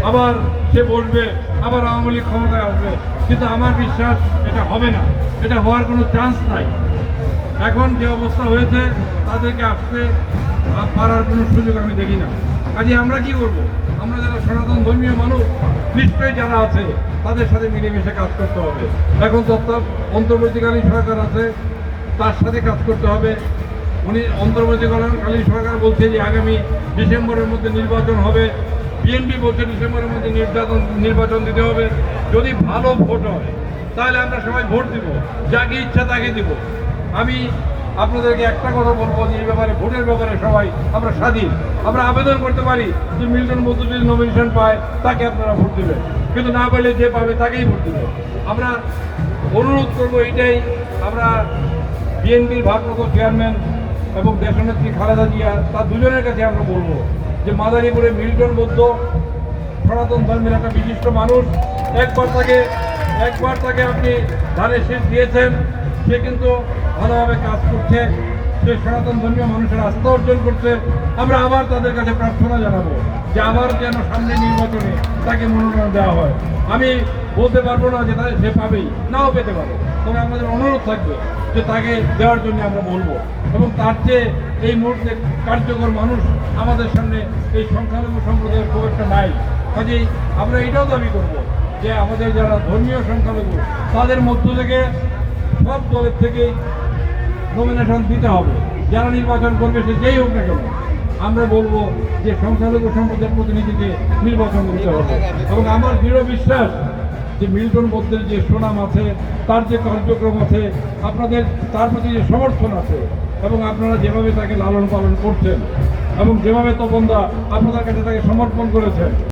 আবার সে বসবে, আবার আওয়ামী লীগ ক্ষমতায় আসবে। কিন্তু আমার বিশ্বাস এটা হবে না, এটা হওয়ার কোনো চান্স নাই। এখন যে অবস্থা হয়েছে তাদেরকে আসতে পারার কোনো সুযোগ আমি দেখি না। কাজে আমরা কি করব? আমরা যারা সনাতন ধর্মীয় মানুষ নিশ্চয়ই যারা আছে তাদের সাথে মিলেমিশে কাজ করতে হবে। এখন অন্তর্বর্তীকালীন সরকার আছে, তার সাথে কাজ করতে হবে। উনি অন্তর্বর্তীকালীন সরকার বলছে যে আগামী ডিসেম্বরের মধ্যে নির্বাচন হবে। বিএনপি বলছে ডিসেম্বরের মধ্যে নির্বাচন দিতে হবে। যদি ভালো ভোট হয় তাহলে আমরা সবাই ভোট দিব, যাকে ইচ্ছা তাকে দিব। আমি আপনাদেরকে একটা কথা বলবো যে এই ব্যাপারে, ভোটের ব্যাপারে সবাই আমরা স্বাধীন। আমরা আবেদন করতে পারি যে মিল্টন মধ্যে যদি নমিনেশন পায় তাকে আপনারা ভোট দেবেন, কিন্তু না পাইলে যে পাবে তাকেই ভোট দেবে। আমরা অনুরোধ করবো এইটাই, আমরা বিএনপির ভারপ্রাপ্ত চেয়ারম্যান এবং দেশনেত্রী খালেদা জিয়া তার দুজনের কাছে আমরা বলবো যে মাদারীপুরে মিল্টন বৌদ্ধ সনাতন ধর্মের একটা বিশিষ্ট মানুষ। একবার তাকে আপনি ধানের শীষ দিয়েছেন, সে কিন্তু ভালোভাবে কাজ করছে, সে সনাতন ধর্মীয় মানুষের আস্থা অর্জন করছে। আমরা আবার তাদের কাছে প্রার্থনা জানাবো যে আবার যেন সামনে নির্বাচনে তাকে মনোনয়ন দেওয়া হয়। আমি বলতে পারবো না যে সে পাবেই, নাও পেতে পারে, তবে আমাদের অনুরোধ থাকবে যে তাকে দেওয়ার জন্য আমরা বলবো। এবং তার চেয়ে এই মুহূর্তে কার্যকর মানুষ আমাদের সামনে এই সংখ্যালঘু সম্প্রদায়ের খুব একটা নাই। কাজেই আমরা এটাও দাবি করবো যে আমাদের যারা ধর্মীয় সংখ্যালঘু তাদের মধ্য থেকে সব দলের থেকেই নমিনেশন দিতে হবে। যারা নির্বাচন করবে সে যেই হোক না কেন, আমরা বলবো যে সংখ্যালঘু সম্প্রদায়ের প্রতিনিধিকে নির্বাচন করতে হবে। এবং আমার দৃঢ় বিশ্বাস যে মিল্টন বৌদ্ধের যে সুনাম আছে, তার যে কার্যক্রম আছে, আপনাদের তার প্রতি যে সমর্থন আছে, এবং আপনারা যেভাবে তাকে লালন পালন করছেন এবং যেভাবে তপনদা আপনাদের কাছে তাকে সমর্পণ করেছেন,